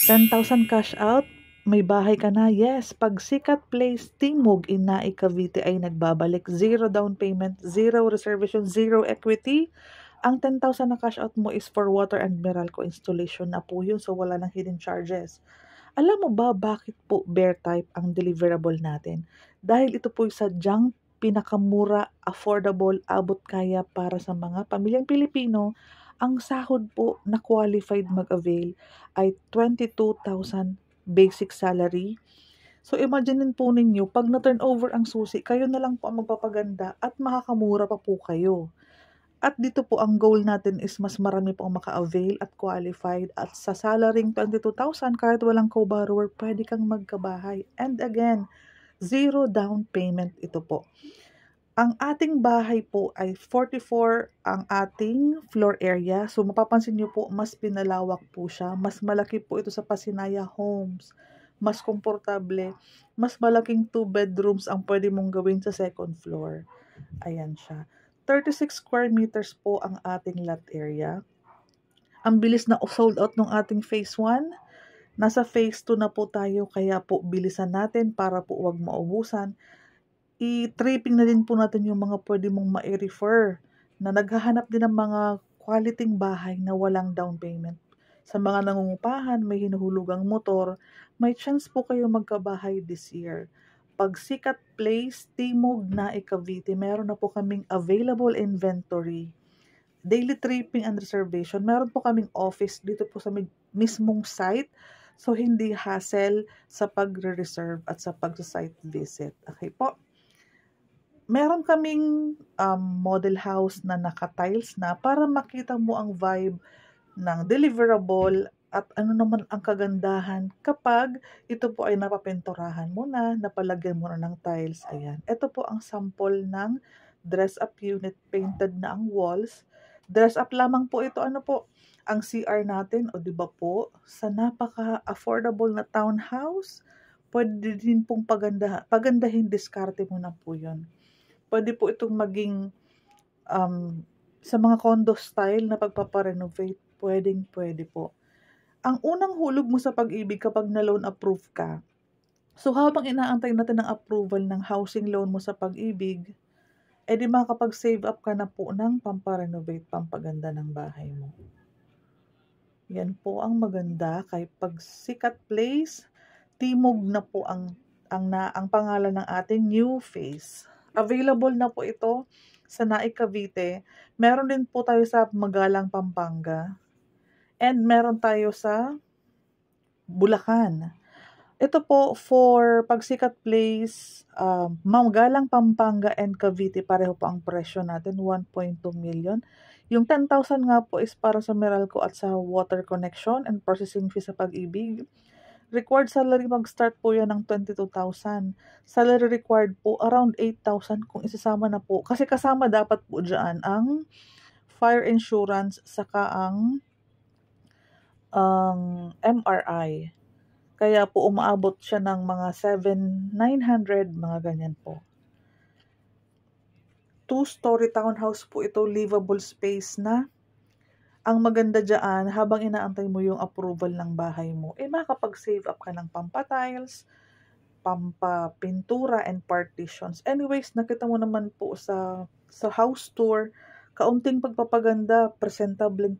10,000 cash out, may bahay ka na. Yes, pag Sikat Place Timog in Naik, Cavite ay nagbabalik. Zero down payment, zero reservation, zero equity. Ang 10,000 na cash out mo is for water and Meralco installation na po yun. So wala nang hidden charges. Alam mo ba bakit po bear type ang deliverable natin? Dahil ito po sadyang pinakamura, affordable, abot kaya para sa mga pamilyang Pilipino. Ang sahod po na qualified mag-avail ay 22,000 basic salary. So imaginein po ninyo, pag na-turnover ang susi, kayo na lang po ang magpapaganda at makakamura pa po kayo. At dito po ang goal natin is mas marami po ang maka-avail at qualified, at sa salaring 22,000 kahit walang co-borrower, pwede kang magkabahay. And again, zero down payment ito po. Ang ating bahay po ay 44 ang ating floor area. So mapapansin niyo po, mas pinalawak po siya. Mas malaki po ito sa Pasinaya Homes. Mas komportable. Mas malaking 2 bedrooms ang pwede mong gawin sa second floor. Ayan siya. 36 square meters po ang ating lot area. Ang bilis na sold out ng ating phase 1. Nasa phase 2 na po tayo, kaya po bilisan natin para po wag maubusan. I-tripping na din po natin yung mga pwede mong ma-refer na naghahanap din ng mga quality bahay na walang down payment. Sa mga nangungupahan, may hinuhulugang motor, may chance po kayo magkabahay this year. Pag Sikat Place, Timog Naik, Cavite, meron na po kaming available inventory. Daily tripping and reservation. Meron po kaming office dito po sa mismong site. So, hindi hassle sa pagre-reserve at sa pag-site visit. Okay po. Meron kaming model house na naka-tiles na para makita mo ang vibe ng deliverable at ano naman ang kagandahan kapag ito po ay napapinturahan mo na, napalagyan mo na ng tiles. Ayan. Ito po ang sample ng dress-up unit, painted na ang walls. Dress-up lamang po ito. Ano po? Ang CR natin, o di ba po, sa napaka-affordable na townhouse, pwede din pong pagandahin, diskarte mo na po yun. Pwede po itong maging sa mga condo style na pagpaparenovate, pwede po. Ang unang hulog mo sa pag-ibig kapag na-loan approve ka. So habang inaantay natin ang approval ng housing loan mo sa pag-ibig, di makakapag-save up ka na po ng pamparenovate, pampaganda ng bahay mo. Yan po ang maganda kay Pag Sikat Place, Timog na po ang pangalan ng ating new phase. Available na po ito sa Naik, Cavite. Meron din po tayo sa Magalang, Pampanga. And meron tayo sa Bulacan. Ito po for Pag Sikat Place, Magalang, Pampanga and Cavite, pareho po ang presyo natin, 1.2 million. Yung 10,000 nga po is para sa Meralco at sa water connection and processing fee sa Pag-ibig. Required salary mag-start po yan ng 22,000. Salary required po around 8,000 kung isasama na po. Kasi kasama dapat po dyan ang fire insurance saka ang MRI. Kaya po umaabot siya ng mga 7,900, mga ganyan po. 2-story townhouse po ito, livable space na. Ang maganda dyan, habang inaantay mo yung approval ng bahay mo, makakapag-save up ka ng pampatiles, pampapintura, and partitions. Anyways, nakita mo naman po sa house tour, kaunting pagpapaganda, presentable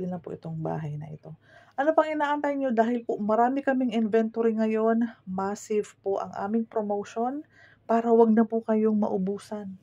na po itong bahay na ito. Ano pang inaantay nyo? Dahil po marami kaming inventory ngayon, massive po ang aming promotion para wag na po kayong maubusan.